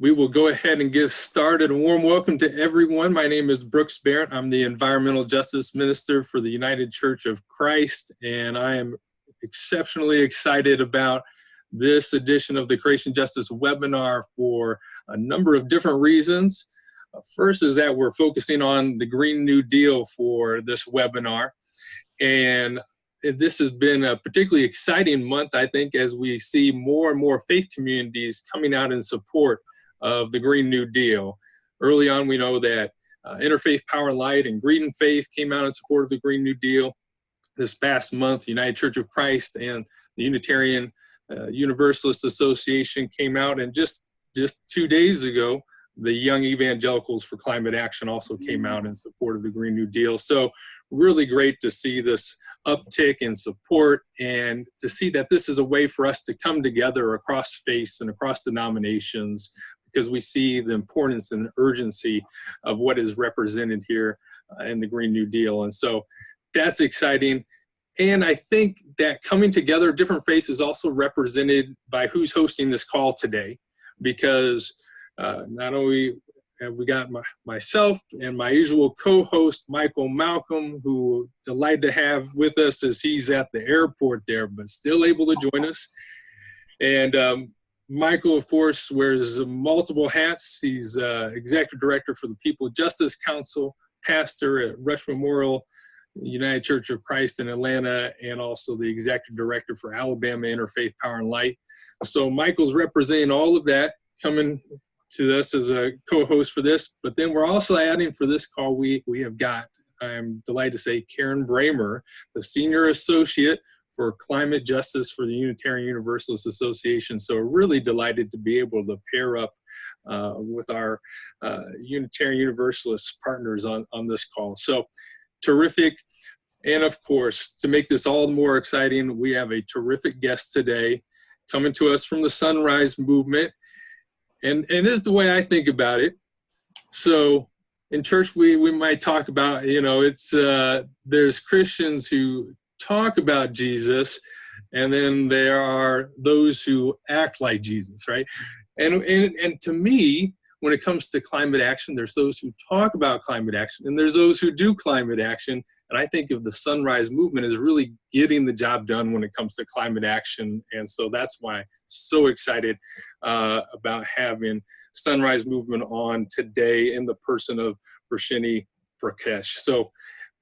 We will go ahead and get started. A warm welcome to everyone. My name is Brooks Barrett. I'm the Environmental Justice Minister for the United Church of Christ, and I am exceptionally excited about this edition of the Creation Justice webinar for a number of different reasons. First is that we're focusing on the Green New Deal for this webinar, and this has been a particularly exciting month, I think, as we see more and more faith communities coming out in support of the Green New Deal. Early on, we know that Interfaith Power and Light and Green Faith came out in support of the Green New Deal. This past month, United Church of Christ and the Unitarian Universalist Association came out, and just 2 days ago, the Young Evangelicals for Climate Action also came out in support of the Green New Deal. So really great to see this uptick in support and to see that this is a way for us to come together across faiths and across denominations, because we see the importance and urgency of what is represented here in the Green New Deal. And so that's exciting. And I think that coming together, different faiths is also represented by who's hosting this call today, because not only have we got myself and my usual co-host, Michael Malcolm, who delighted to have with us as he's at the airport there, but still able to join us. And Michael, of course, wears multiple hats. He's Executive Director for the People Justice Council, pastor at Rush Memorial United Church of Christ in Atlanta, and also the Executive Director for Alabama Interfaith Power and Light. So Michael's representing all of that, coming to us as a co-host for this. But then we're also adding for this call, we have got, I'm delighted to say, Karen Bramer, the Senior Associate for Climate Justice for the Unitarian Universalist Association. So really delighted to be able to pair up with our Unitarian Universalist partners on this call. So terrific. And of course, to make this all the more exciting, we have a terrific guest today coming to us from the Sunrise Movement. And this is the way I think about it. So in church, we might talk about, it's there's Christians who talk about Jesus, and then there are those who act like Jesus, right? And to me, when it comes to climate action, there's those who talk about climate action, and there's those who do climate action. And I think of the Sunrise Movement as really getting the job done when it comes to climate action. And so that's why I'm so excited about having Sunrise Movement on today in the person of Varshini Prakash. So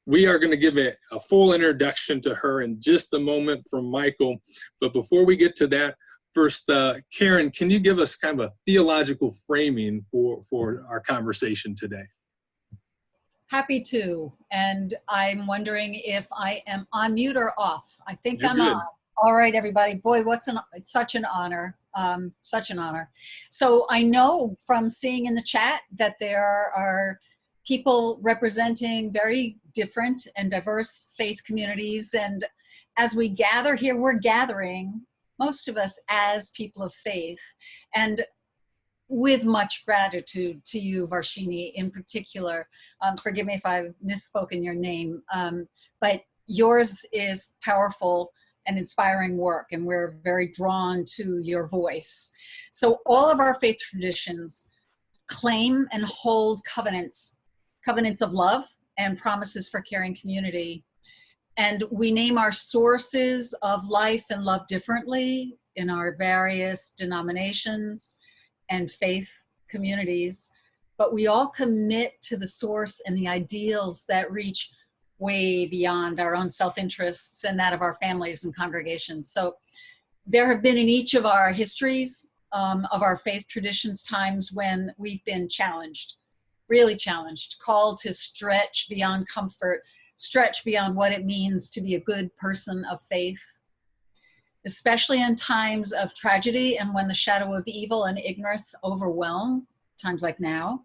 we are going to give a full introduction to her in just a moment from Michael. But before we get to that, first, Karen, can you give us kind of a theological framing for our conversation today? Happy to. And I'm wondering if I am on mute or off. I think You're I'm good. on. All right, everybody. Boy, it's such an honor. Such an honor. So I know from seeing in the chat that there are people representing very different and diverse faith communities. And as we gather here, we're gathering, most of us, as people of faith. And with much gratitude to you, Varshini, in particular. Forgive me if I've misspoken your name, but yours is powerful and inspiring work, and we're very drawn to your voice. So all of our faith traditions claim and hold covenants of love and promises for caring community. And we name our sources of life and love differently in our various denominations and faith communities, but we all commit to the source and the ideals that reach way beyond our own self-interests and that of our families and congregations. So there have been in each of our histories of our faith traditions times when we've been challenged, really challenged, called to stretch beyond comfort, stretch beyond what it means to be a good person of faith, especially in times of tragedy and when the shadow of evil and ignorance overwhelm, times like now.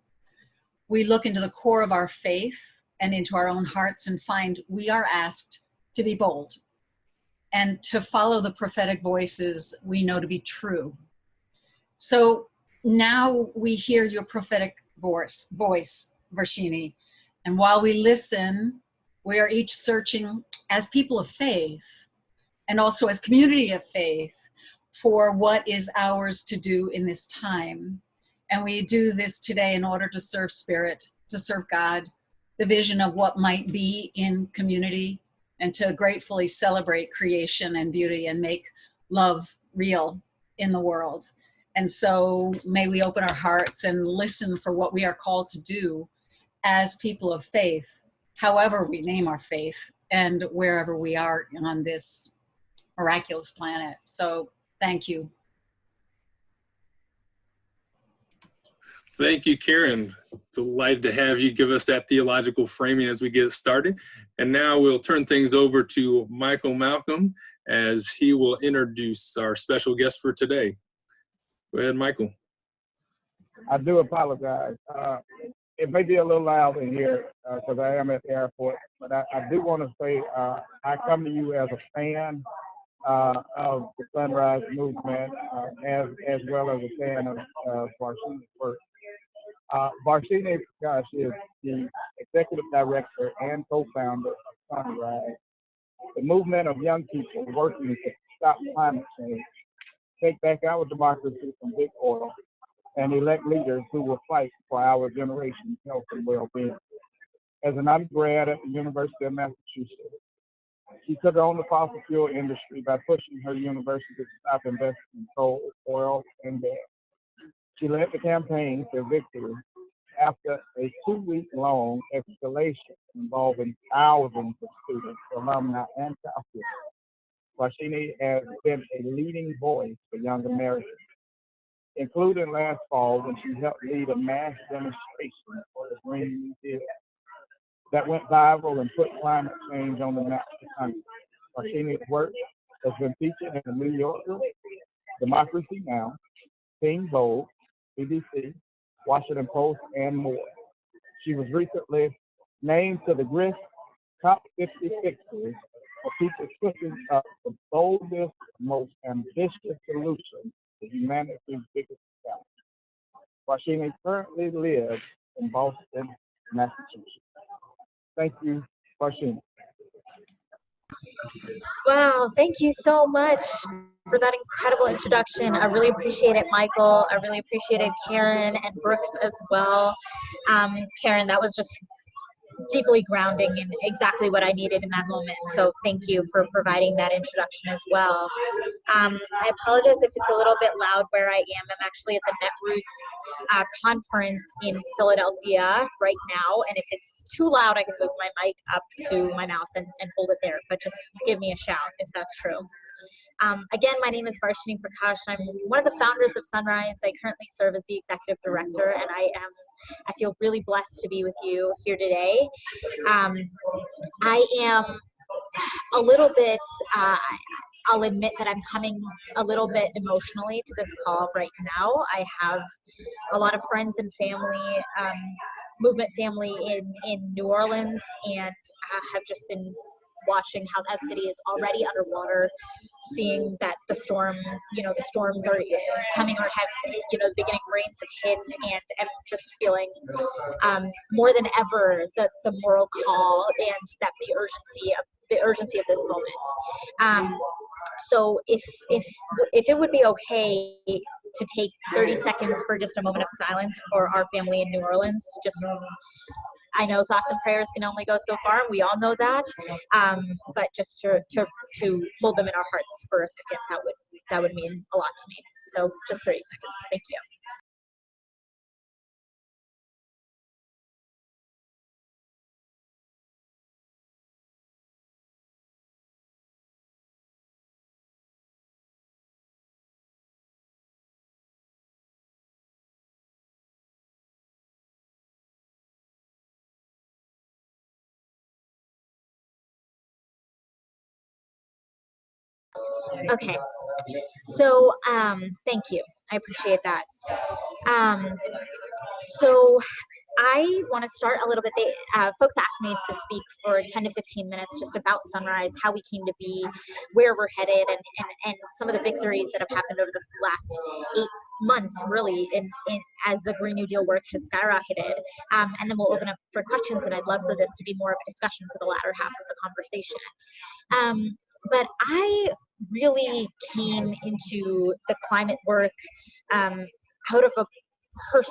We look into the core of our faith and into our own hearts and find we are asked to be bold and to follow the prophetic voices we know to be true. So now we hear your prophetic voice, Varshini, and while we listen, we are each searching as people of faith and also as community of faith for what is ours to do in this time. And we do this today in order to serve Spirit, to serve God, the vision of what might be in community, and to gratefully celebrate creation and beauty and make love real in the world. And so may we open our hearts and listen for what we are called to do as people of faith, however we name our faith and wherever we are on this miraculous planet. So thank you. Thank you, Karen. Delighted to have you give us that theological framing as we get started. And now we'll turn things over to Michael Malcolm as he will introduce our special guest for today. Go ahead, Michael. I do apologize. It may be a little loud in here because I am at the airport, but I do want to say I come to you as a fan of the Sunrise Movement, as well as a fan of Varshini's work. Varshini Prakash is the executive director and co-founder of Sunrise, the movement of young people working to stop climate change, take back our democracy from big oil, and elect leaders who will fight for our generation's health and well-being. As an undergrad at the University of Massachusetts, she took on the fossil fuel industry by pushing her university to stop investing in coal, oil, and gas. She led the campaign to victory after a 2-week-long escalation involving thousands of students, alumni, and faculty. Varshini has been a leading voice for young Americans, including last fall when she helped lead a mass demonstration for the Green New Deal that went viral and put climate change on the map of the country. Varshini's work has been featured in the New Yorker, Democracy Now!, Teen Vogue, BBC, Washington Post, and more. She was recently named to the GRIS Top 50 Fixers for people pushing up the boldest, most ambitious solution to humanity's biggest challenge. Varshini currently lives in Boston, Massachusetts. Thank you, Varshini. Wow, thank you so much for that incredible introduction. I really appreciate it, Michael. I really appreciated Karen and Brooks as well. Karen, that was just deeply grounding and exactly what I needed in that moment. So thank you for providing that introduction as well. I apologize if it's a little bit loud where I am. I'm actually at the Netroots conference in Philadelphia right now. And if it's too loud, I can move my mic up to my mouth and hold it there. But just give me a shout if that's true. Again, my name is Varshini Prakash. I'm one of the founders of Sunrise. I currently serve as the executive director, and I feel really blessed to be with you here today. I am a little bit, I'll admit that I'm coming a little bit emotionally to this call right now. I have a lot of friends and family, movement family in New Orleans, and have just been watching how that city is already underwater, seeing that the storms are coming or have, the beginning rains have hit, and I'm just feeling more than ever the moral call and that the urgency of this moment. So if it would be okay to take 30 seconds for just a moment of silence for our family in New Orleans, I know thoughts and prayers can only go so far. We all know that, but just to hold them in our hearts for a second, that would mean a lot to me. So just 30 seconds. Thank you. Okay, so thank you. I appreciate that. So I want to start a little bit. Folks asked me to speak for 10 to 15 minutes just about Sunrise, how we came to be, where we're headed, and some of the victories that have happened over the last 8 months, really, as the Green New Deal work has skyrocketed. And then we'll open up for questions, and I'd love for this to be more of a discussion for the latter half of the conversation. But I really came into the climate work out of for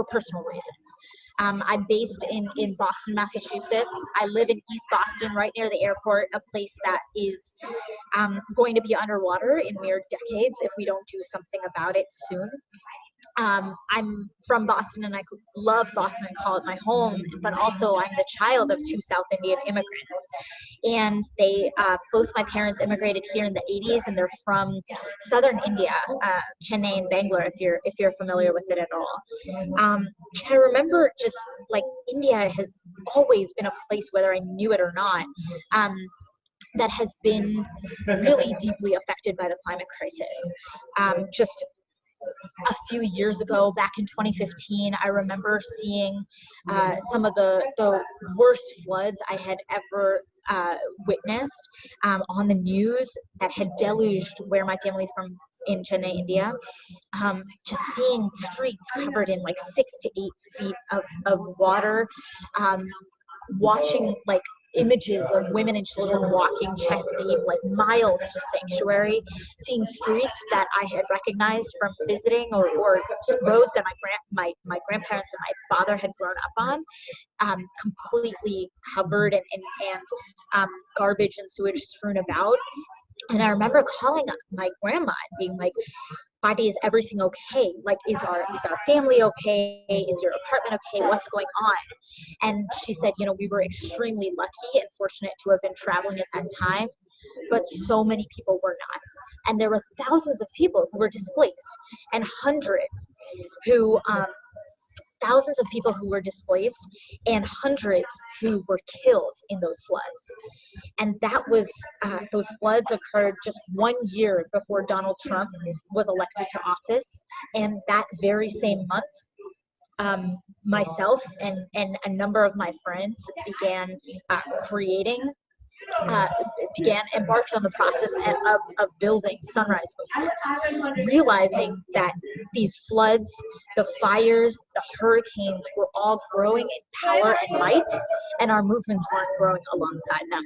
personal reasons. I'm based in Boston, Massachusetts. I live in East Boston, right near the airport, a place that is going to be underwater in mere decades if we don't do something about it soon. I'm from Boston and I love Boston and call it my home, but also I'm the child of two South Indian immigrants. And they, both my parents immigrated here in the 80s, and they're from southern India, Chennai and Bangalore, if you're familiar with it at all. And I remember just like India has always been a place, whether I knew it or not, that has been really deeply affected by the climate crisis. Just a few years ago, back in 2015, I remember seeing some of the worst floods I had ever witnessed on the news that had deluged where my family's from in Chennai, India. Just seeing streets covered in like 6 to 8 feet of water, watching like images of women and children walking chest deep, like miles to sanctuary, seeing streets that I had recognized from visiting, or roads that my grandparents and my father had grown up on, completely covered and garbage and sewage strewn about. And I remember calling up my grandma and being like, "Badi, is everything okay? Like, is our family okay? Is your apartment okay? What's going on?" And she said, "You know, we were extremely lucky and fortunate to have been traveling at that time, but so many people were not. And there were thousands of people who were displaced, and thousands of people who were displaced, and hundreds who were killed in those floods." And that was, those floods occurred just 1 year before Donald Trump was elected to office. And that very same month, myself and a number of my friends began embarked on the process of building Sunrise Movement, realizing that these floods, the fires, the hurricanes were all growing in power and might, and our movements weren't growing alongside them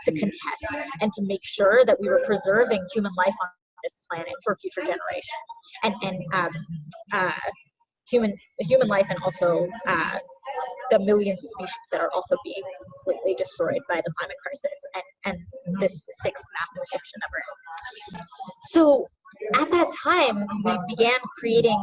to contest and to make sure that we were preserving human life on this planet for future generations, and human life, and also the millions of species that are also being completely destroyed by the climate crisis and this sixth mass extinction ever. So at that time, we began creating,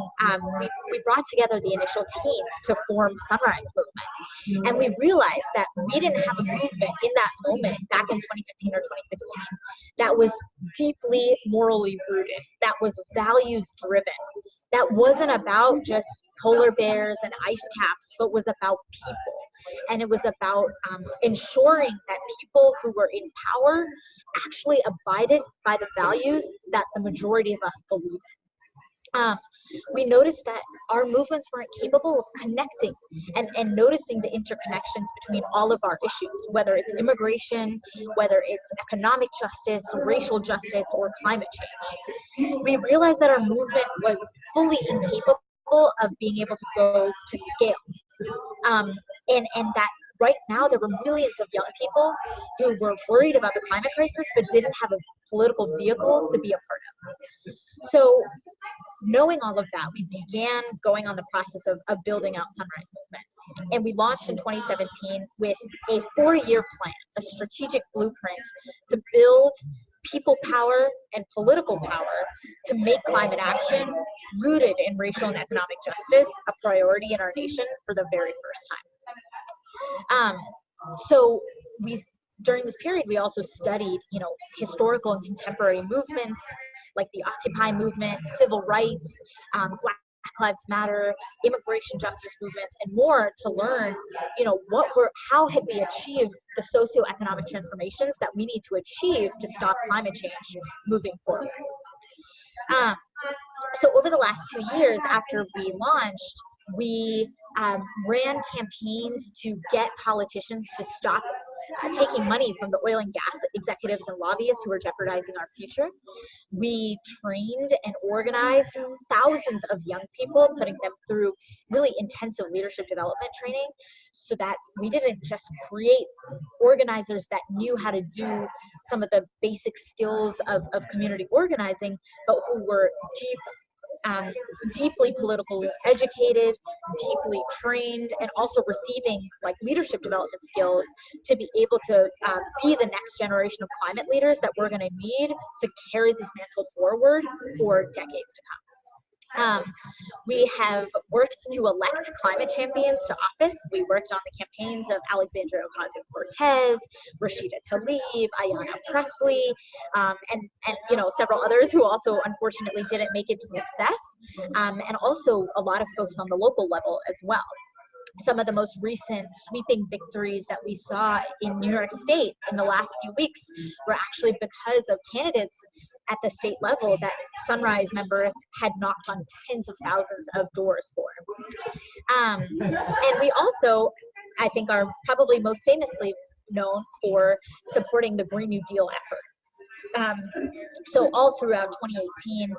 we brought together the initial team to form Sunrise Movement. And we realized that we didn't have a movement in that moment, back in 2015 or 2016, that was deeply morally rooted, that was values driven, that wasn't about just polar bears and ice caps, but was about people. And it was about ensuring that people who were in power actually abided by the values that the majority of us believe in. We noticed that our movements weren't capable of connecting and noticing the interconnections between all of our issues, whether it's immigration, whether it's economic justice, racial justice, or climate change. We realized that our movement was fully incapable of being able to go to scale. And that right now there were millions of young people who were worried about the climate crisis but didn't have a political vehicle to be a part of. So knowing all of that, we began going on the process of building out Sunrise Movement. And we launched in 2017 with a 4-year plan, a strategic blueprint to build people power and political power to make climate action rooted in racial and economic justice a priority in our nation for the very first time. So during this period, we also studied, historical and contemporary movements like the Occupy movement, civil rights, Black Lives Matter, immigration justice movements, and more to learn, how had we achieved the socioeconomic transformations that we need to achieve to stop climate change moving forward. So over the last 2 years after we launched, we ran campaigns to get politicians to stop taking money from the oil and gas executives and lobbyists who are jeopardizing our future. We trained and organized thousands of young people, putting them through really intensive leadership development training so that we didn't just create organizers that knew how to do some of the basic skills of community organizing, but who were deep deeply politically educated, deeply trained, and also receiving like leadership development skills to be able to be the next generation of climate leaders that we're going to need to carry this mantle forward for decades to come. We have worked to elect climate champions to office. We worked on the campaigns of Alexandria Ocasio-Cortez, Rashida Tlaib, Ayanna Pressley, and you know, several others who also unfortunately didn't make it to success, and also a lot of folks on the local level as well. Some of the most recent sweeping victories that we saw in New York State in the last few weeks were actually because of candidates at the state level that Sunrise members had knocked on tens of thousands of doors for. And we also, I think, are probably most famously known for supporting the Green New Deal effort. So all throughout 2018,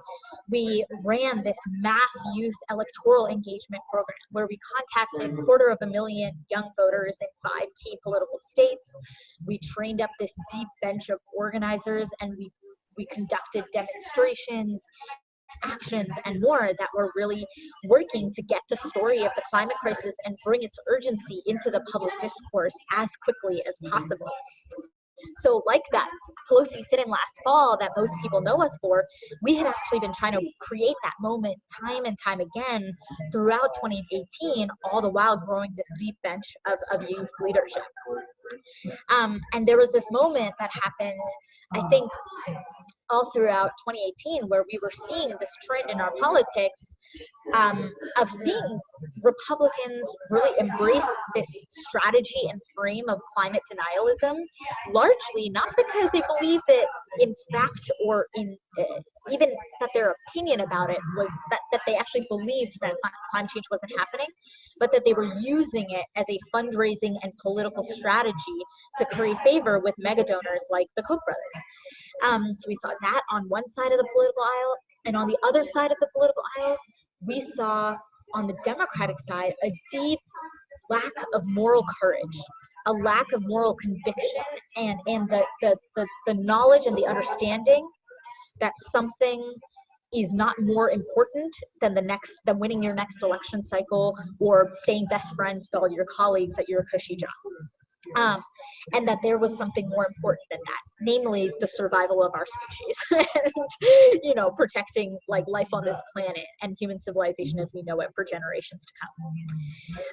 we ran this mass youth electoral engagement program where we contacted 250,000 young voters in 5 key political states. We trained up this deep bench of organizers, and we conducted demonstrations, actions, and more that were really working to get the story of the climate crisis and bring its urgency into the public discourse as quickly as possible. So like that Pelosi sit-in last fall that most people know us for, we had actually been trying to create that moment time and time again throughout 2018, all the while growing this deep bench of youth leadership. And there was this moment that happened, I think, all throughout 2018, where we were seeing this trend in our politics of seeing Republicans really embrace this strategy and frame of climate denialism, largely not because they believed it in fact or in even that their opinion about it was that they actually believed that climate change wasn't happening, but that they were using it as a fundraising and political strategy to curry favor with mega donors like the Koch brothers. So we saw that on one side of the political aisle, and on the other side of the political aisle, we saw on the Democratic side a deep lack of moral courage, a lack of moral conviction, and the knowledge and the understanding that something is not more important than than winning your next election cycle or staying best friends with all your colleagues at your cushy job. And that there was something more important than that, namely the survival of our species and, you know, protecting like life on this planet and human civilization as we know it for generations to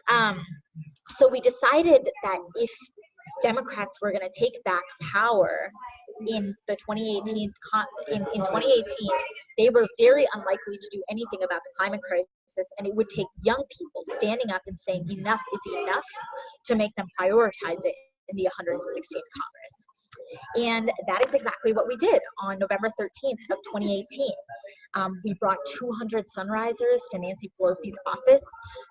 come. So we decided that if Democrats were going to take back power in the 2018, in 2018, they were very unlikely to do anything about the climate crisis, and it would take young people standing up and saying enough is enough to make them prioritize it in the 116th Congress. And that is exactly what we did on November 13th of 2018. We brought 200 Sunrisers to Nancy Pelosi's office.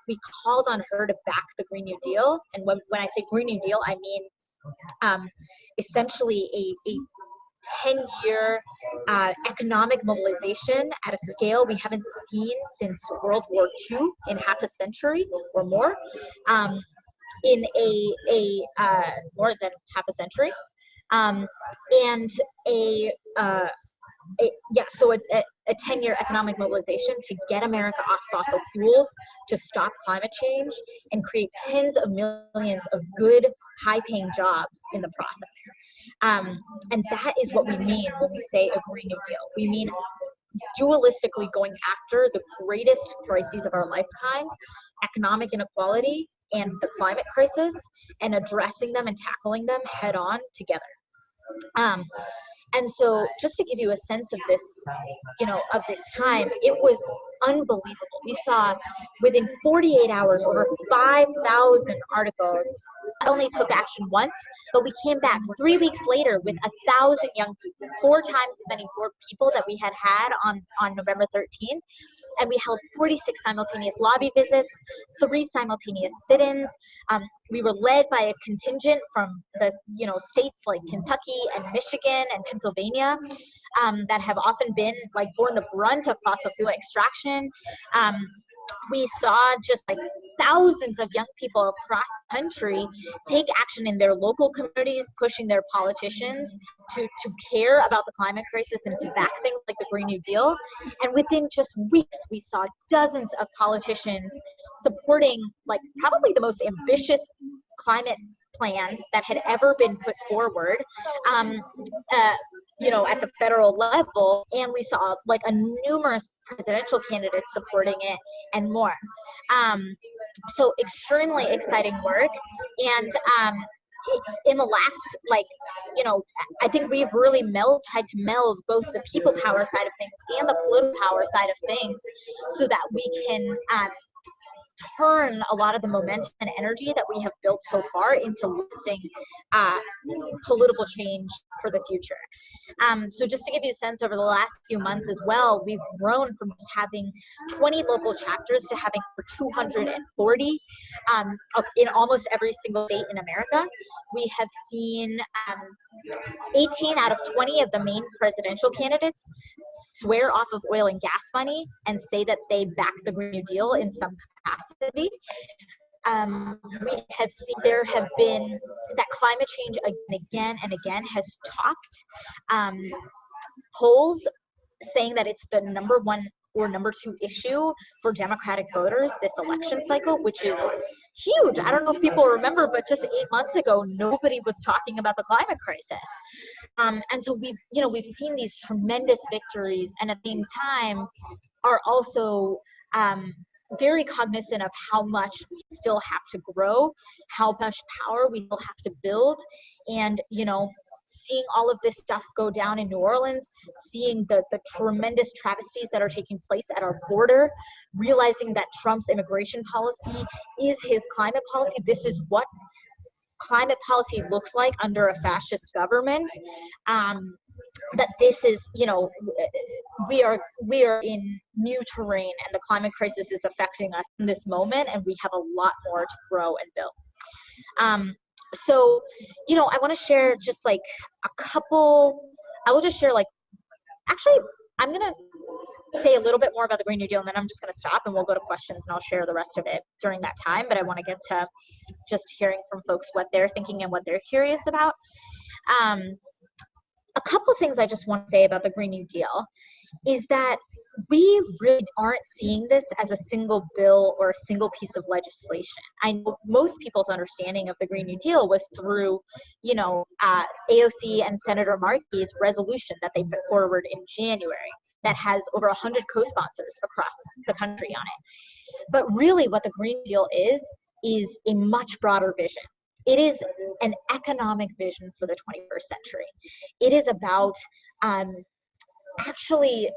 We called on her to back the Green New Deal. And when I say Green New Deal, I mean essentially a 10-year economic mobilization at a scale we haven't seen since World War II in half a century or more, in a more than half a century, so a 10-year economic mobilization to get America off fossil fuels, to stop climate change, and create tens of millions of good, high-paying jobs in the process. And that is what we mean when we say a Green New Deal. We mean dualistically going after the greatest crises of our lifetimes, economic inequality and the climate crisis, and addressing them and tackling them head on together. And so just to give you a sense of this, you know, of this time, it was unbelievable. We saw within 48 hours over 5,000 articles. Not only took action once, but we came back 3 weeks later with 1,000 young people, 4 times as many more people that we had on November 13th. And we held 46 simultaneous lobby visits, 3 simultaneous sit-ins. We were led by a contingent from the, you know, states like Kentucky and Michigan and Pennsylvania that have often been like borne the brunt of fossil fuel extraction. we saw just like thousands of young people across the country take action in their local communities, pushing their politicians to care about the climate crisis and to back things like the Green New Deal. And within just weeks, we saw dozens of politicians supporting like probably the most ambitious climate plan that had ever been put forward, you know, at the federal level. And we saw like a numerous presidential candidates supporting it and more. So extremely exciting work. And in the last, like, you know, I think we've really tried to meld both the people power side of things and the political power side of things so that we can turn a lot of the momentum and energy that we have built so far into lasting political change for the future. So just to give you a sense, over the last few months as well, we've grown from just having 20 local chapters to having over 240 in almost every single state in America. We have seen 18 out of 20 of the main presidential candidates swear off of oil and gas money and say that they back the Green New Deal in some capacity. We have seen there have been that climate change again and again has topped polls saying that it's the number one or number two issue for Democratic voters this election cycle, which is huge. I don't know if people remember, but just 8 months ago, nobody was talking about the climate crisis. And so we've seen these tremendous victories, and at the same time are also very cognizant of how much we still have to grow, how much power we still have to build, and, you know, seeing all of this stuff go down in New Orleans, seeing the tremendous travesties that are taking place at our border, realizing that Trump's immigration policy is his climate policy. This is what climate policy looks like under a fascist government. That this is, you know, we are in new terrain, and the climate crisis is affecting us in this moment, and we have a lot more to grow and build. So, you know, I want to share just like a couple, I will just share like, actually, I'm going to say a little bit more about the Green New Deal, and then I'm just going to stop and we'll go to questions, and I'll share the rest of it during that time. But I want to get to just hearing from folks what they're thinking and what they're curious about. A couple things I just want to say about the Green New Deal is that we really aren't seeing this as a single bill or a single piece of legislation. I know most people's understanding of the Green New Deal was through, you know, AOC and Senator Markey's resolution that they put forward in January that has over 100 co-sponsors across the country on it. But really what the Green Deal is a much broader vision. It is an economic vision for the 21st century. It is about actually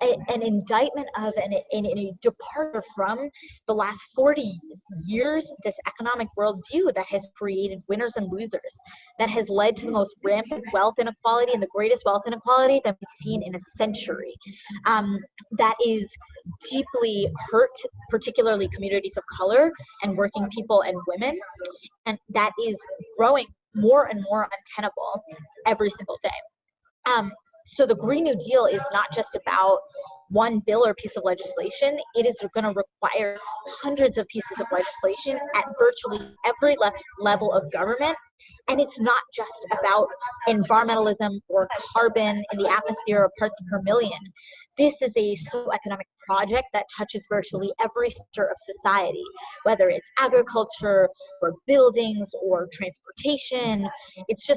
an indictment of and a departure from the last 40 years, this economic worldview that has created winners and losers, that has led to the most rampant wealth inequality and the greatest wealth inequality that we've seen in a century. That is deeply hurt, particularly communities of color and working people and women, and that is growing more and more untenable every single day. So the Green New Deal is not just about one bill or piece of legislation. It is going to require hundreds of pieces of legislation at virtually every level of government. And it's not just about environmentalism or carbon in the atmosphere or parts per million. This is a socio-economic project that touches virtually every sector of society, whether it's agriculture or buildings or transportation. It's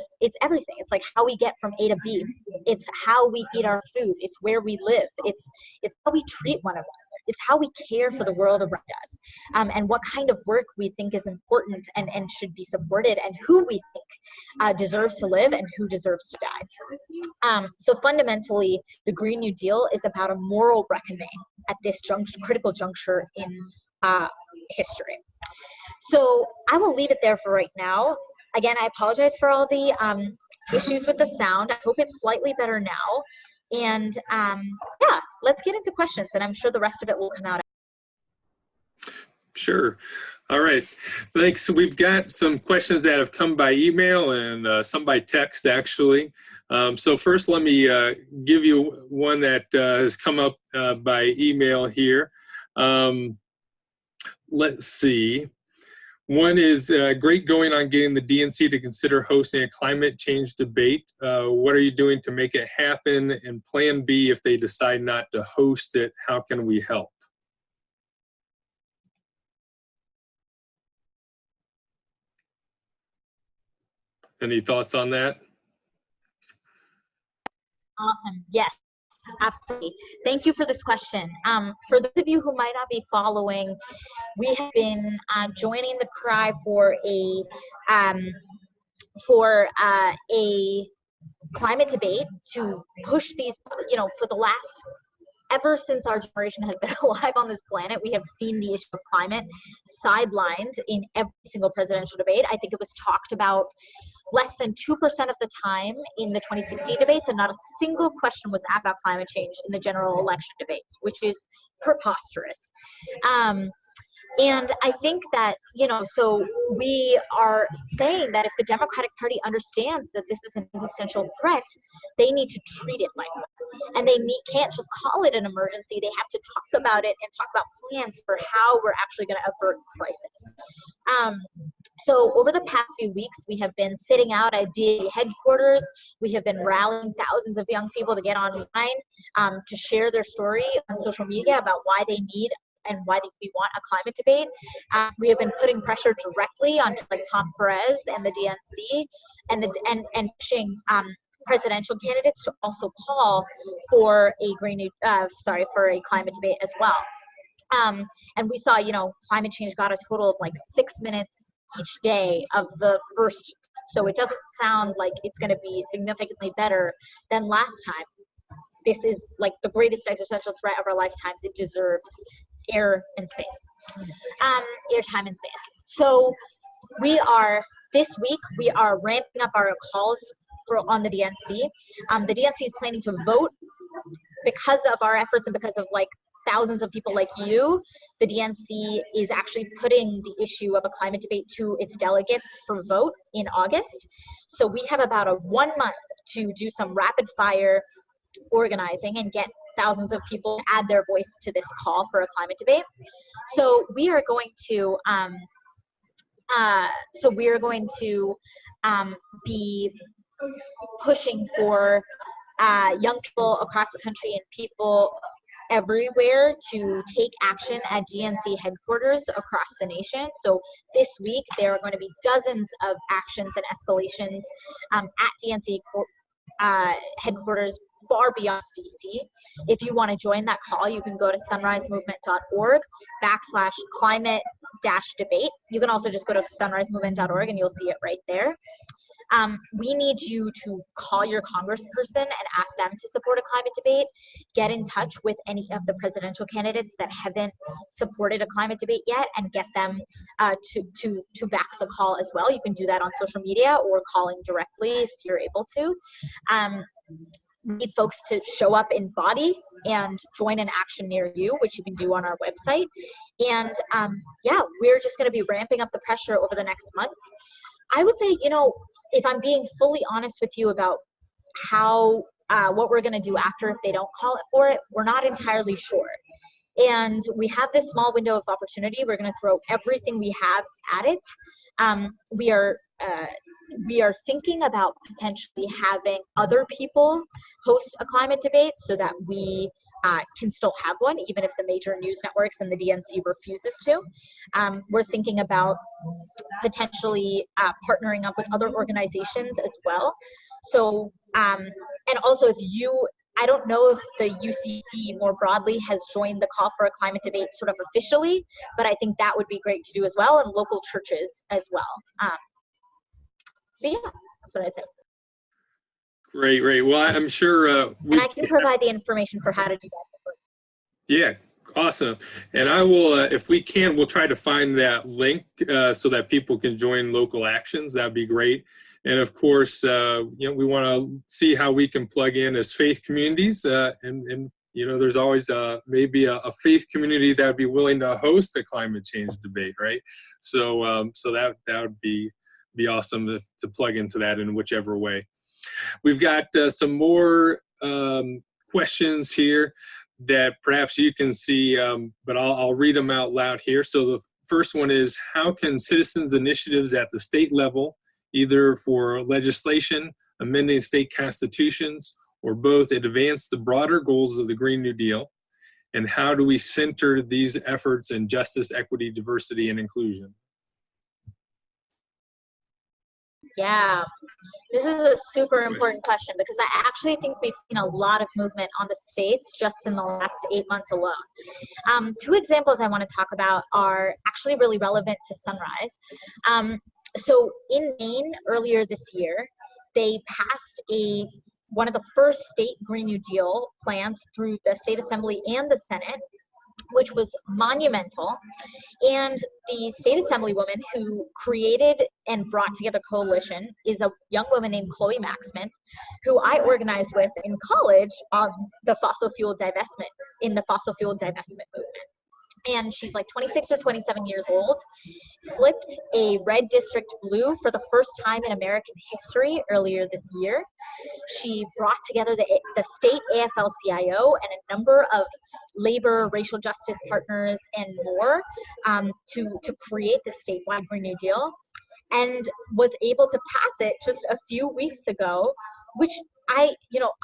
everything. It's like how we get from A to B. It's how we eat our food. It's where we live. It's how we treat one another. It's how we care for the world around us, and what kind of work we think is important and should be supported, and who we think deserves to live and who deserves to die. So fundamentally, the Green New Deal is about a moral reckoning at this critical juncture in history. So I will leave it there for right now. Again, I apologize for all the issues with the sound. I hope it's slightly better now. And yeah, let's get into questions, and I'm sure the rest of it will come out. Sure. All right. Thanks. We've got some questions that have come by email and some by text, actually. So first, let me give you one that has come up by email here. Let's see. One is great going on getting the DNC to consider hosting a climate change debate. What are you doing to make it happen? And plan B, if they decide not to host it, how can we help? Any thoughts on that? Awesome. Yes, absolutely. Thank you for this question. For those of you who might not be following, we have been joining the cry for a climate debate to push these, for the last, ever since our generation has been alive on this planet, we have seen the issue of climate sidelined in every single presidential debate. I think it was talked about less than 2% of the time in the 2016 debates, and not a single question was asked about climate change in the general election debates, which is preposterous. And I think that, so we are saying that if the Democratic Party understands that this is an existential threat, they need to treat it like one. And they can't just call it an emergency. They have to talk about it and talk about plans for how we're actually going to avert crisis. So over the past few weeks, we have been sitting out at DA headquarters. We have been rallying thousands of young people to get online to share their story on social media about why they need and why we want a climate debate. We have been putting pressure directly on like Tom Perez and the DNC and pushing presidential candidates to also call for a for a climate debate as well. And we saw, climate change got a total of like 6 minutes each day of the first, so it doesn't sound like it's going to be significantly better than last time. This is like the greatest existential threat of our lifetimes. It deserves air and space, airtime and space. So this week we are ramping up our calls on the DNC. The DNC is planning to vote because of our efforts and because of like thousands of people like you. The DNC is actually putting the issue of a climate debate to its delegates for vote in August. So we have about 1 month to do some rapid fire organizing and get thousands of people to add their voice to this call for a climate debate. So we are going to be pushing for young people across the country and people everywhere to take action at DNC headquarters across the nation. So this week there are going to be dozens of actions and escalations at DNC headquarters far beyond DC. If you want to join that call, you can go to sunrisemovement.org/climate-debate. You can also just go to sunrisemovement.org and you'll see it right there. We need you to call your congressperson and ask them to support a climate debate. Get in touch with any of the presidential candidates that haven't supported a climate debate yet and get them to back the call as well. You can do that on social media or calling directly if you're able to. We need folks to show up in body and join an action near you, which you can do on our website. And we're just going to be ramping up the pressure over the next month. I would say, if I'm being fully honest with you about how what we're going to do after if they don't call it for it, we're not entirely sure. And we have this small window of opportunity. We're going to throw everything we have at it. We are thinking about potentially having other people host a climate debate so that we can still have one, even if the major news networks and the DNC refuses to. We're thinking about potentially partnering up with other organizations as well. So, and also I don't know if the UCC more broadly has joined the call for a climate debate sort of officially, but I think that would be great to do as well, and local churches as well. So yeah, that's what I'd say. Great. Well, I'm sure. And I can provide the information for how to do that. Yeah, awesome. And I will, if we can, we'll try to find that link so that people can join local actions. That'd be great. And of course, we want to see how we can plug in as faith communities. And there's always maybe a faith community that would be willing to host a climate change debate, right? So that would be awesome to plug into that in whichever way. We've got some more questions here. that perhaps you can see, but I'll read them out loud here. So the first one is, how can citizens' initiatives at the state level, either for legislation, amending state constitutions, or both, advance the broader goals of the Green New Deal? And how do we center these efforts in justice, equity, diversity, and inclusion? Yeah, this is a super important question because I actually think we've seen a lot of movement on the states just in the last 8 months alone. Two examples I want to talk about are actually really relevant to Sunrise. So in Maine earlier this year, they passed one of the first state Green New Deal plans through the state assembly and the Senate, which was monumental. And the state assemblywoman who created and brought together coalition is a young woman named Chloe Maxman, who I organized with in college on the fossil fuel divestment, in the fossil fuel divestment movement. And she's like 26 or 27 years old, flipped a red district blue for the first time in American history earlier this year. She brought together the state AFL-CIO and a number of labor, racial justice partners, and more to create the statewide Green New Deal, and was able to pass it just a few weeks ago, which I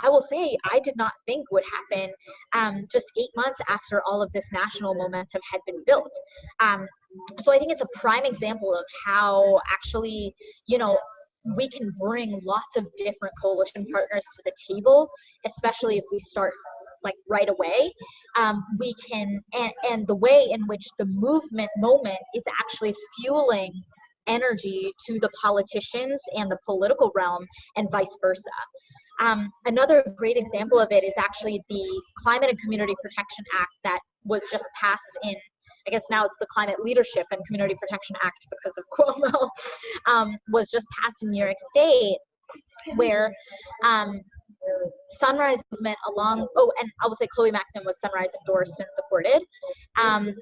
will say I did not think would happen just 8 months after all of this national momentum had been built. So I think it's a prime example of how actually, we can bring lots of different coalition partners to the table, especially if we start like right away. We can, and the way in which the movement moment is actually fueling energy to the politicians and the political realm and vice versa. Another great example of it is actually the Climate and Community Protection Act that was just passed in, I guess now it's the Climate Leadership and Community Protection Act because of Cuomo, was just passed in New York State, where Sunrise movement and I will say Chloe Maxman was Sunrise endorsed and supported,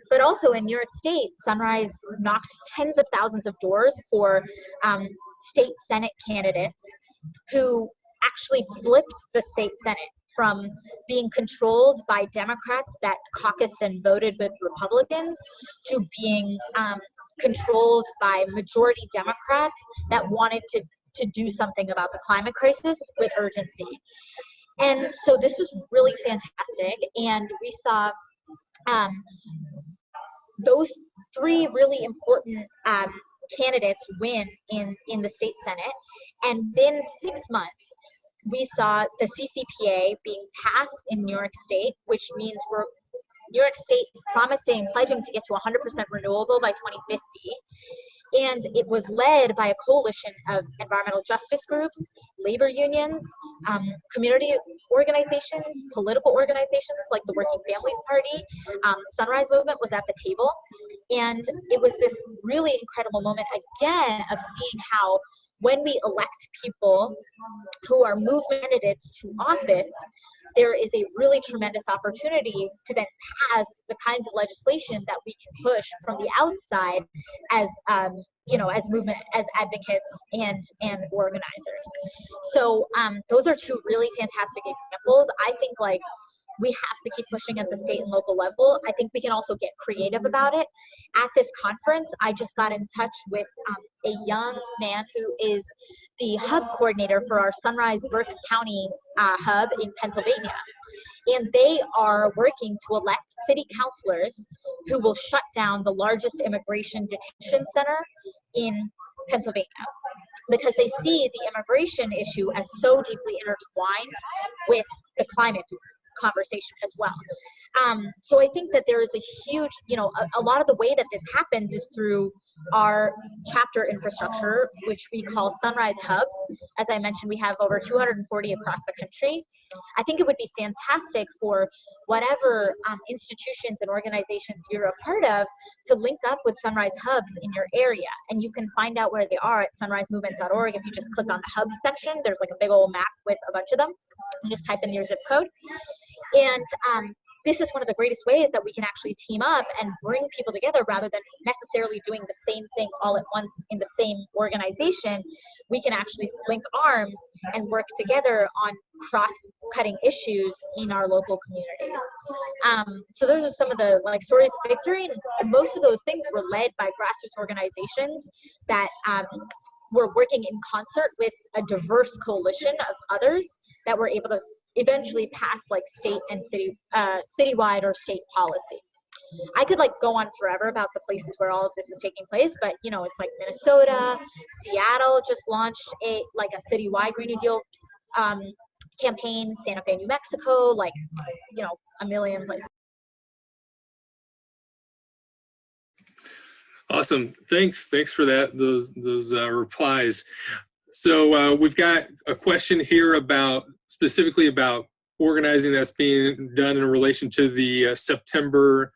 but also in New York State, Sunrise knocked tens of thousands of doors for state Senate candidates who actually flipped the state Senate from being controlled by Democrats that caucused and voted with Republicans to being controlled by majority Democrats that wanted to do something about the climate crisis with urgency. And so this was really fantastic, and we saw those three really important candidates win in the state Senate, and within 6 months we saw the CCPA being passed in New York State, which means New York State is pledging to get to 100% renewable by 2050. And it was led by a coalition of environmental justice groups, labor unions, community organizations, political organizations like the Working Families Party. Sunrise Movement was at the table. And it was this really incredible moment, again, of seeing how when we elect people who are movement candidates to office, there is a really tremendous opportunity to then pass the kinds of legislation that we can push from the outside as as movement, as advocates and organizers. So those are two really fantastic examples. I think we have to keep pushing at the state and local level. I think we can also get creative about it. At this conference, I just got in touch with a young man who is the hub coordinator for our Sunrise Berks County hub in Pennsylvania. And they are working to elect city councilors who will shut down the largest immigration detention center in Pennsylvania, because they see the immigration issue as so deeply intertwined with the climate conversation as well. So I think that there is a huge, a lot of the way that this happens is through our chapter infrastructure, which we call Sunrise Hubs. As I mentioned, we have over 240 across the country. I think it would be fantastic for whatever institutions and organizations you're a part of to link up with Sunrise Hubs in your area. And you can find out where they are at sunrisemovement.org. If you just click on the Hubs section, there's like a big old map with a bunch of them. And just type in your zip code. And this is one of the greatest ways that we can actually team up and bring people together rather than necessarily doing the same thing all at once in the same organization. We can actually link arms and work together on cross-cutting issues in our local communities. So those are some of the like stories of victory, and most of those things were led by grassroots organizations that were working in concert with a diverse coalition of others that were able to eventually pass like state and citywide or state policy. I could like go on forever about the places where all of this is taking place, but you know, it's like Minnesota, Seattle just launched a citywide Green New Deal campaign, Santa Fe, New Mexico, like, you know, a million places. Awesome. Thanks for that. Those replies. So we've got a question here specifically about organizing that's being done in relation to the September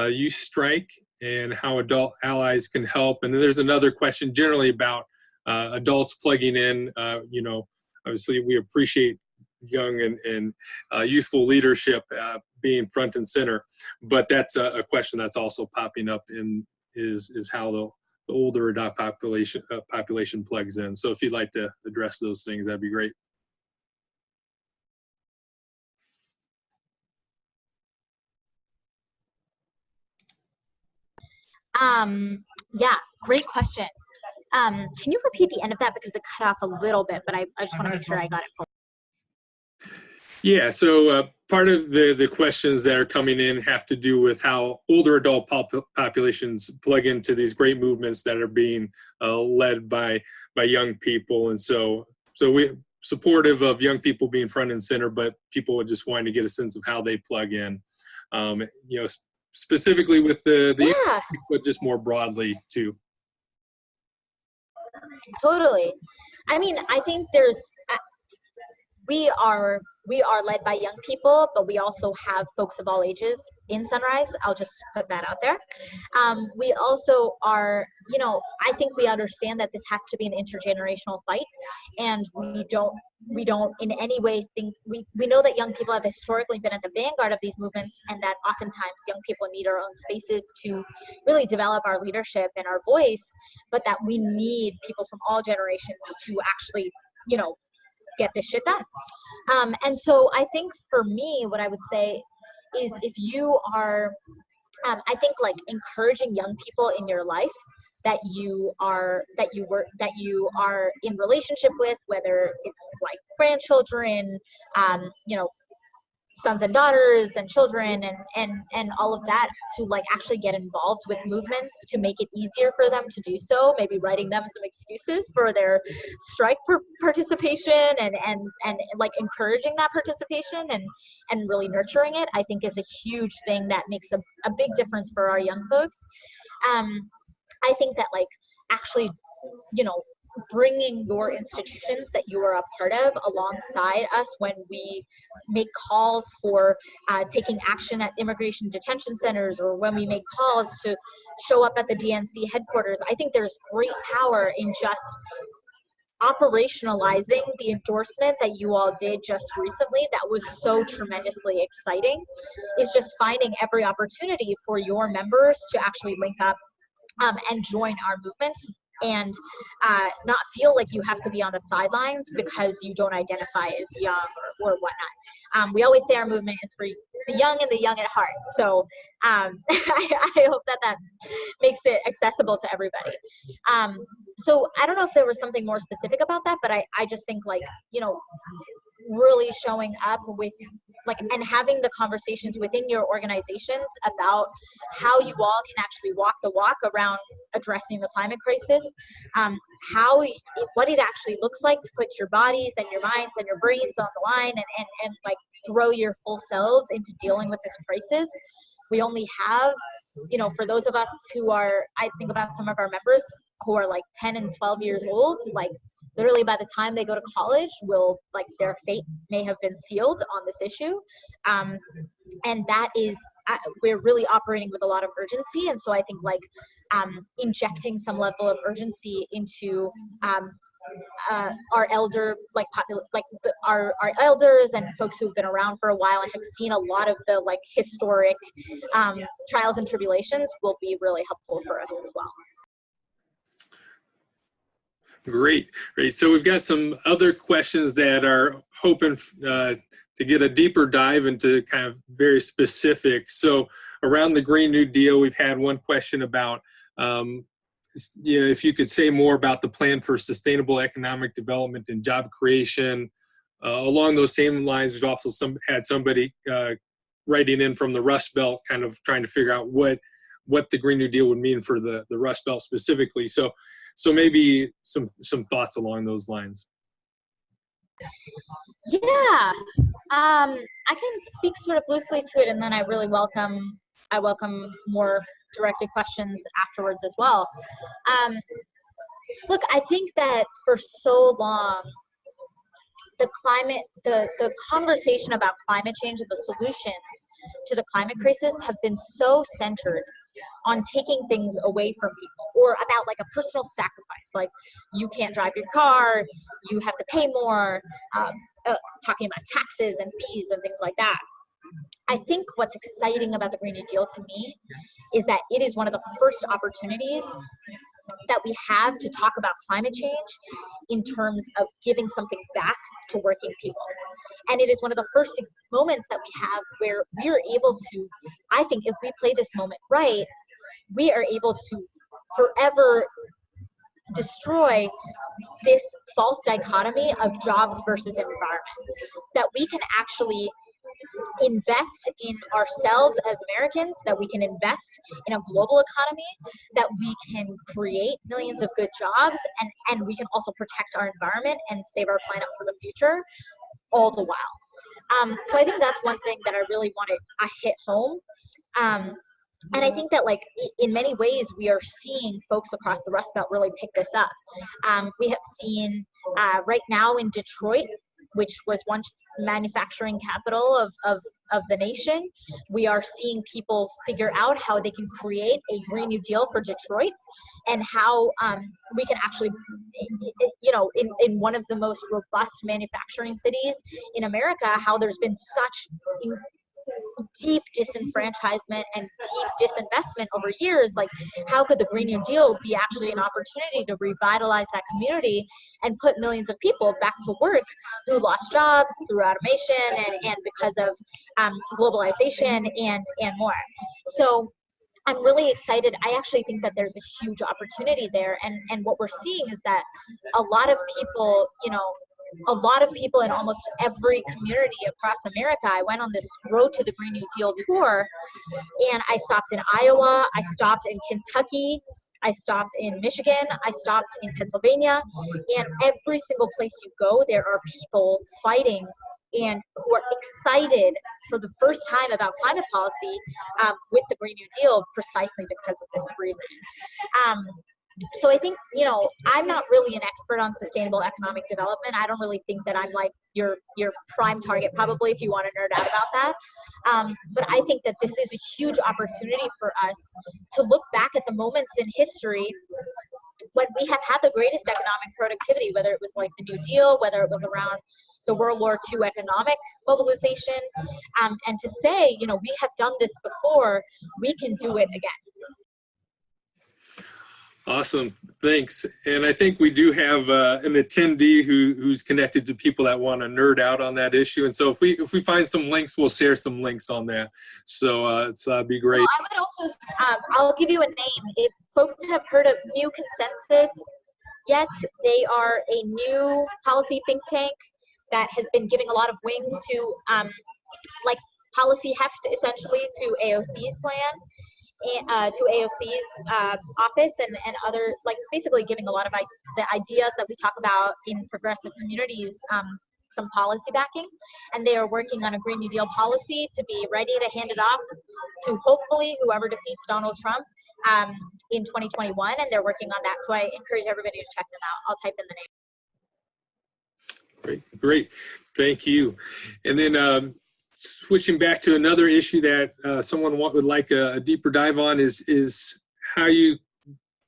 youth strike and how adult allies can help. And then there's another question generally about adults plugging in. You know, obviously we appreciate young and youthful leadership being front and center, but that's a question that's also popping up is how the older adult population plugs in. So if you'd like to address those things, that'd be great. Yeah, great question. Can you repeat the end of that because it cut off a little bit, but I just want to make sure I got it full. Yeah, so part of the questions that are coming in have to do with how older adult populations plug into these great movements that are being led by young people. And so we're supportive of young people being front and center, but people are just wanting to get a sense of how they plug in, you know, specifically with the Yeah. but just more broadly too. Totally. I mean, I think we are led by young people, but we also have folks of all ages in Sunrise. I'll just put that out there. We also are, you know, I think we understand that this has to be an intergenerational fight, and we don't in any way think, we know that young people have historically been at the vanguard of these movements, and that oftentimes young people need our own spaces to really develop our leadership and our voice, but that we need people from all generations to actually, you know, get this shit done. And so I think for me, what I would say is if you are, I think like encouraging young people in your life that you are in relationship with, whether it's like grandchildren, you know, sons and daughters and children and all of that, to like actually get involved with movements to make it easier for them to do so, maybe writing them some excuses for their strike participation and like encouraging that participation and really nurturing it, I think is a huge thing that makes a big difference for our young folks. I think that like actually, you know, bringing your institutions that you are a part of alongside us when we make calls for taking action at immigration detention centers, or when we make calls to show up at the DNC headquarters. I think there's great power in just operationalizing the endorsement that you all did just recently. That was so tremendously exciting. Is just finding every opportunity for your members to actually link up and join our movements, and not feel like you have to be on the sidelines because you don't identify as young or whatnot. We always say our movement is for the young and the young at heart. So I hope that makes it accessible to everybody. So I don't know if there was something more specific about that, but I just think like, you know, really showing up with like, and having the conversations within your organizations about how you all can actually walk the walk around addressing the climate crisis, what it actually looks like to put your bodies and your minds and your brains on the line and like throw your full selves into dealing with this crisis. We only have, you know, for those of us who are, I think about some of our members who are like 10 and 12 years old, like literally by the time they go to college, their fate may have been sealed on this issue. And that is, we're really operating with a lot of urgency. And so I think like injecting some level of urgency into our elder, our elders and folks who've been around for a while and have seen a lot of the like historic trials and tribulations will be really helpful for us as well. Great. So we've got some other questions that are hoping to get a deeper dive into kind of very specific. So around the Green New Deal, we've had one question about, if you could say more about the plan for sustainable economic development and job creation. Along those same lines, we've also had somebody writing in from the Rust Belt, kind of trying to figure out what the Green New Deal would mean for the Rust Belt specifically. So maybe some thoughts along those lines. Yeah, I can speak sort of loosely to it, and then I welcome more directed questions afterwards as well. Look, I think that for so long, the conversation about climate change and the solutions to the climate crisis have been so centered on taking things away from people, or about like a personal sacrifice, like you can't drive your car, you have to pay more, talking about taxes and fees and things like that. I think what's exciting about the Green New Deal to me is that it is one of the first opportunities that we have to talk about climate change in terms of giving something back to working people. And it is one of the first moments that we have where we are able to, I think if we play this moment right, we are able to forever destroy this false dichotomy of jobs versus environment. That we can actually invest in ourselves as Americans, that we can invest in a global economy, that we can create millions of good jobs, and we can also protect our environment and save our planet for the future, all the while. So I think that's one thing that I really want to hit home. And I think that, like, in many ways, we are seeing folks across the Rust Belt really pick this up. We have seen right now in Detroit, which was once manufacturing capital of the nation, we are seeing people figure out how they can create a Green New Deal for Detroit, and how we can actually, in one of the most robust manufacturing cities in America, how there's been such deep disenfranchisement and deep disinvestment over years. Like, how could the Green New Deal be actually an opportunity to revitalize that community and put millions of people back to work who lost jobs through automation and because of globalization and more. So I'm really excited. I actually think that there's a huge opportunity there. And what we're seeing is that a lot of people, in almost every community across America. I went on this Road to the Green New Deal tour, and I stopped in Iowa, I stopped in Kentucky, I stopped in Michigan, I stopped in Pennsylvania, and every single place you go, there are people fighting and who are excited for the first time about climate policy with the Green New Deal, precisely because of this reason. So I think, I'm not really an expert on sustainable economic development. I don't really think that I'm like your prime target, probably, if you want to nerd out about that. But I think that this is a huge opportunity for us to look back at the moments in history when we have had the greatest economic productivity, whether it was like the New Deal, whether it was around the World War II economic mobilization, and to say, we have done this before, we can do it again. Awesome, thanks. And I think we do have an attendee who's connected to people that want to nerd out on that issue. And so if we find some links, we'll share some links on that. So it's be great. Well, I would also, I'll give you a name. If folks have heard of New Consensus yet, they are a new policy think tank that has been giving a lot of wings to like policy heft, essentially, to AOC's plan. To AOC's office and other, like, basically giving a lot of the ideas that we talk about in progressive communities some policy backing, and they are working on a Green New Deal policy to be ready to hand it off to hopefully whoever defeats Donald Trump in 2021, and they're working on that. So I encourage everybody to check them out. I'll type in the name. Great, thank you. And then switching back to another issue that someone would like a deeper dive on is how you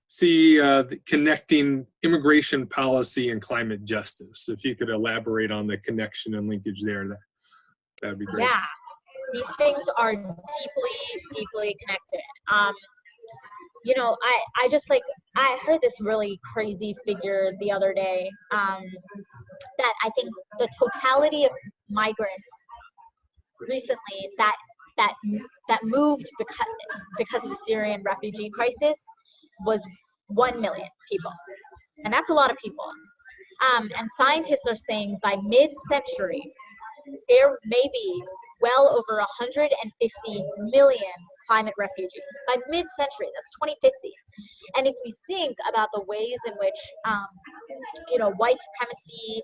see connecting immigration policy and climate justice. If you could elaborate on the connection and linkage there, that'd be great. Yeah, these things are deeply, deeply connected. You know, I just like, I heard this really crazy figure the other day, that I think the totality of migrants recently that moved because of the Syrian refugee crisis was 1 million people. And that's a lot of people. And scientists are saying by mid-century, there may be well over 150 million climate refugees. By mid-century, that's 2050. And if we think about the ways in which, you know, white supremacy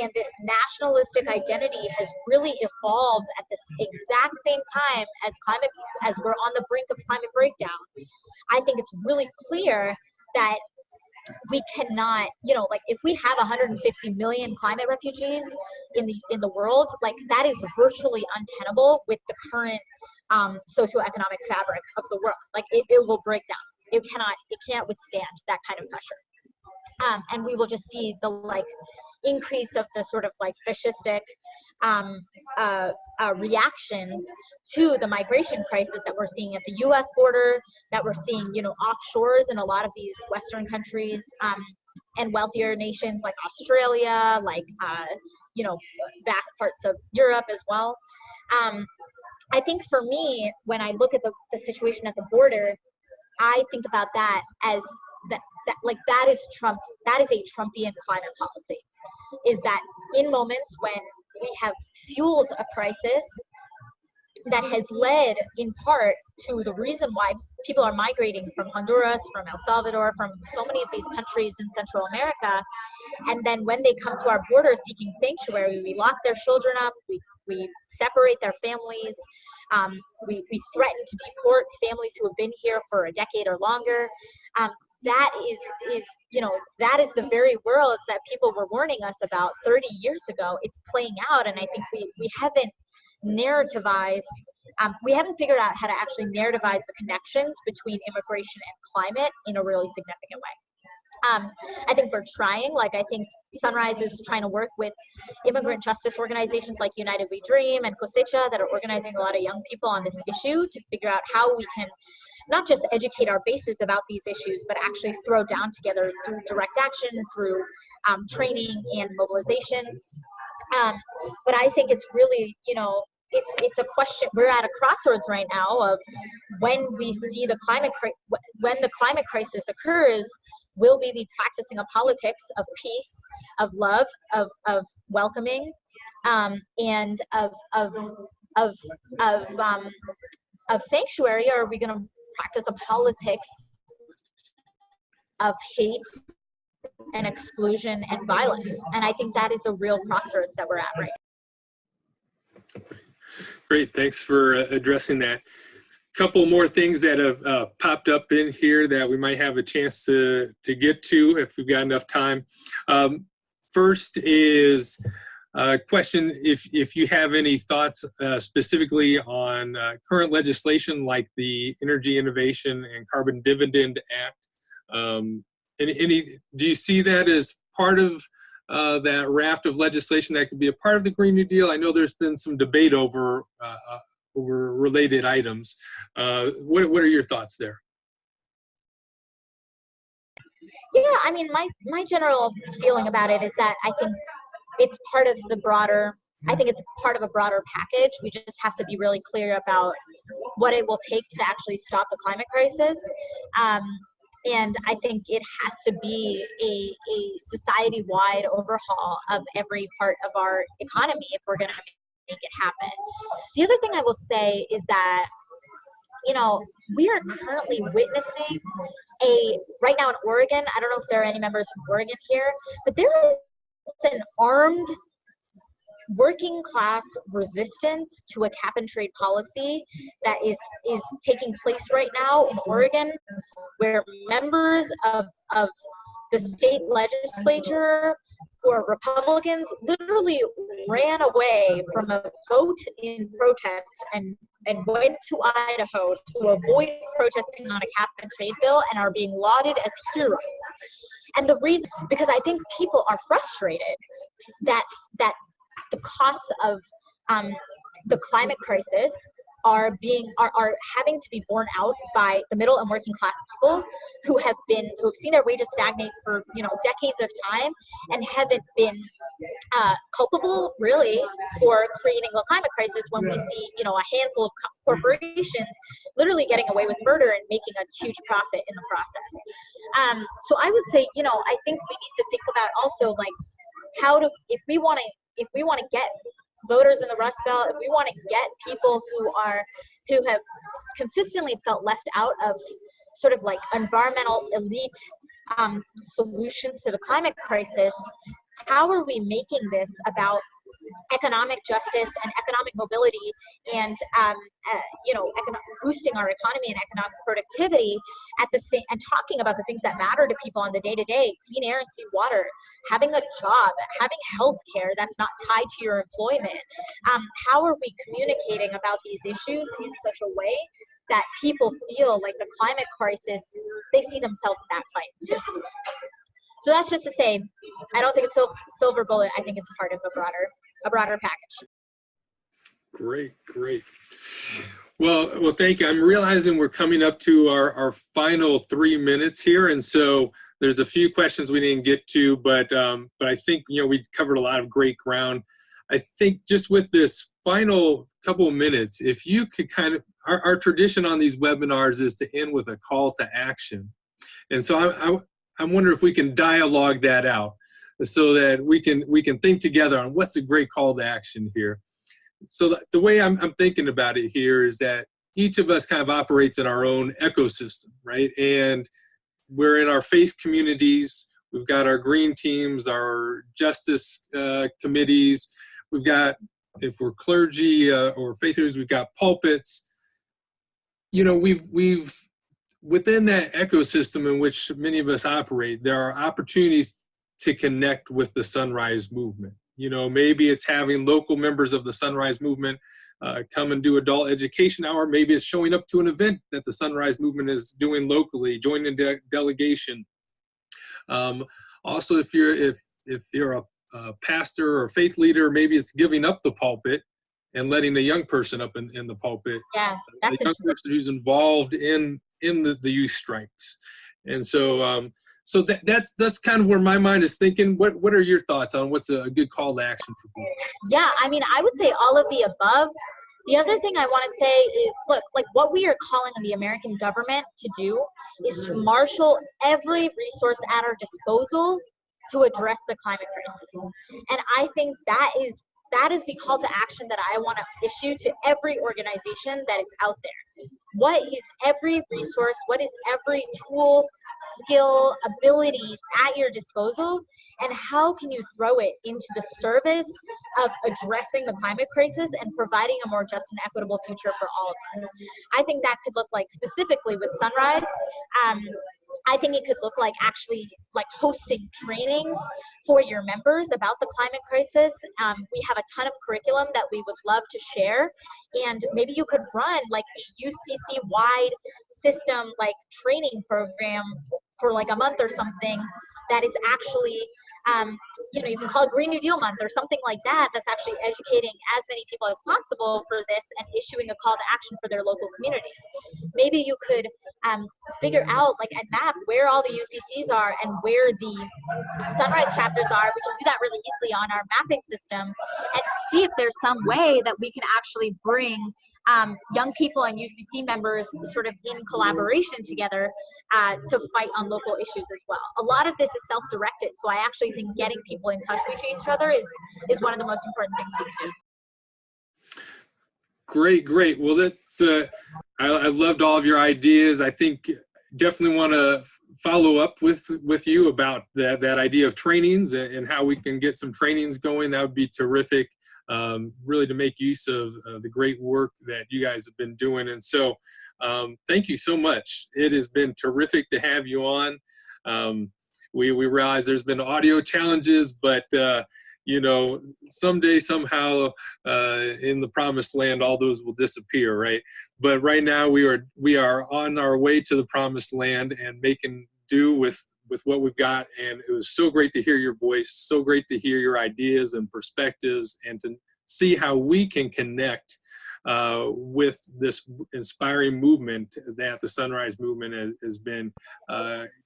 and this nationalistic identity has really evolved at this exact same time as we're on the brink of climate breakdown, I think it's really clear that we cannot, you know, like if we have 150 million climate refugees in the world, like that is virtually untenable with the current socioeconomic fabric of the world. Like it will break down. It can't withstand that kind of pressure. And we will just see the like increase of the sort of like fascistic reactions to the migration crisis that we're seeing at the U.S. border, that we're seeing, you know, offshores in a lot of these Western countries, and wealthier nations like Australia, like, you know, vast parts of Europe as well. I think for me, when I look at the situation at the border, I think about that as that is a Trumpian climate policy, is that in moments when we have fueled a crisis that has led in part to the reason why people are migrating from Honduras, from El Salvador, from so many of these countries in Central America, and then when they come to our border seeking sanctuary, we lock their children up, we separate their families, we threaten to deport families who have been here for a decade or longer. That is, you know, that is the very world that people were warning us about 30 years ago. It's playing out, and I think we haven't narrativized, we haven't figured out how to actually narrativize the connections between immigration and climate in a really significant way. I think we're trying, like I think Sunrise is trying to work with immigrant justice organizations like United We Dream and Cosecha that are organizing a lot of young people on this issue to figure out how we can not just educate our bases about these issues, but actually throw down together through direct action, through training and mobilization. But I think it's really, you know, it's a question. We're at a crossroads right now of when we see when the climate crisis occurs, will we be practicing a politics of peace, of love, of welcoming, and of sanctuary, or are we going to practice a politics of hate and exclusion and violence? And I think that is a real crossroads that we're at right now. Great, thanks for addressing that. Couple more things that have popped up in here that we might have a chance to get to if we've got enough time. First is a question if you have any thoughts specifically on current legislation like the Energy Innovation and Carbon Dividend Act. Do you see that as part of that raft of legislation that could be a part of the Green New Deal? I know there's been some debate over related items. What are your thoughts there? Yeah, I mean, my general feeling about it is that I think it's part of the broader, I think it's part of a broader package. We just have to be really clear about what it will take to actually stop the climate crisis. And I think it has to be a society-wide overhaul of every part of our economy if we're going to make it happen. The other thing I will say is that, you know, we are currently witnessing right now in Oregon, I don't know if there are any members from Oregon here, but there is an armed working class resistance to a cap and trade policy that is taking place right now in Oregon, where members of the state legislature who are Republicans literally ran away from a vote in protest and and went to Idaho to avoid protesting on a cap and trade bill and are being lauded as heroes. And the reason, because I think people are frustrated that the costs of the climate crisis are having to be borne out by the middle and working class people who have seen their wages stagnate for decades of time and haven't been culpable really for creating a climate crisis when we see a handful of corporations literally getting away with murder and making a huge profit in the process. So I would say I think we need to think about also like if we want to get voters in the Rust Belt, if we want to get people who have consistently felt left out of sort of like environmental elite solutions to the climate crisis, how are we making this about economic justice and economic mobility and boosting our economy and economic productivity at the same, and talking about the things that matter to people on the day-to-day, clean air and clean water, having a job, having health care that's not tied to your employment. How are we communicating about these issues in such a way that people feel like the climate crisis, they see themselves in that fight too? So that's just to say, I don't think it's a silver bullet. I think it's part of a broader package. Great. Well, thank you. I'm realizing we're coming up to our final 3 minutes here, and so there's a few questions we didn't get to, but I think we covered a lot of great ground. I think just with this final couple of minutes, if you could kind of, our tradition on these webinars is to end with a call to action, and so I wonder if we can dialogue that out so that we can think together on what's a great call to action here. So the way I'm thinking about it here is that each of us kind of operates in our own ecosystem, right? And we're in our faith communities. We've got our green teams, our justice committees. We've got, if we're clergy or faith leaders, we've got pulpits. We've within that ecosystem in which many of us operate, there are opportunities to connect with the Sunrise Movement. Maybe it's having local members of the Sunrise Movement come and do adult education hour. Maybe it's showing up to an event that the Sunrise Movement is doing locally, joining a delegation. Also, if you're a pastor or a faith leader, maybe it's giving up the pulpit and letting the young person up in the pulpit. Yeah, that's the young person who's involved in the youth strikes. And so so that's kind of where my mind is thinking. What are your thoughts on what's a good call to action for people? Yeah, I mean, I would say all of the above. The other thing I want to say is, look, like what we are calling on the American government to do is to marshal every resource at our disposal to address the climate crisis. And I think that is the call to action that I want to issue to every organization that is out there. What is every resource, what is every tool, skill, ability at your disposal, and how can you throw it into the service of addressing the climate crisis and providing a more just and equitable future for all of us? I think that could look like, specifically with Sunrise, I think it could look like actually like hosting trainings for your members about the climate crisis. We have a ton of curriculum that we would love to share, and maybe you could run like a UCC-wide system like training program for like a month or something that is actually you can call it Green New Deal Month or something like that, that's actually educating as many people as possible for this and issuing a call to action for their local communities. Maybe you could figure out like a map where all the UCCs are and where the Sunrise chapters are. We can do that really easily on our mapping system and see if there's some way that we can actually bring young people and UCC members sort of in collaboration together to fight on local issues as well. A lot of this is self-directed, so I actually think getting people in touch with each other is one of the most important things we can do. Great. Well, that's I loved all of your ideas. I think definitely want to follow up with you about that idea of trainings and how we can get some trainings going. That would be terrific. Really to make use of the great work that you guys have been doing. And so thank you so much. It has been terrific to have you on. We realize there's been audio challenges, but you know, someday, somehow, in the promised land, all those will disappear, right? But right now we are on our way to the promised land and making do with what we've got. And it was so great to hear your voice, so great to hear your ideas and perspectives, and to see how we can connect with this inspiring movement that the Sunrise Movement has been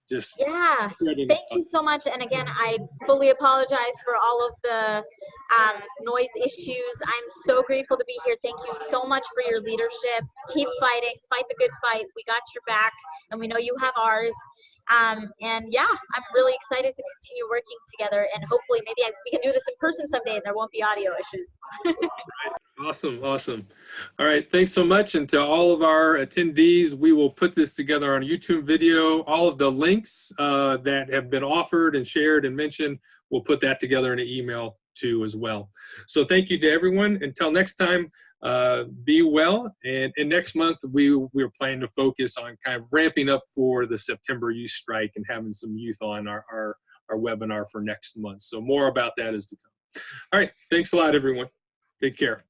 just. Yeah, thank you so much. And again, I fully apologize for all of the noise issues. I'm so grateful to be here. Thank you so much for your leadership. Keep fighting, fight the good fight. We got your back, and we know you have ours. And yeah, I'm really excited to continue working together, and hopefully maybe we can do this in person someday and there won't be audio issues. Awesome, awesome. All right, thanks so much. And to all of our attendees, we will put this together on a YouTube video. All of the links that have been offered and shared and mentioned, we'll put that together in an email too as well. So thank you to everyone. Until next time, be well. And next month, we're planning to focus on kind of ramping up for the September youth strike and having some youth on our webinar for next month. So more about that is to come. All right, thanks a lot, everyone. Take care.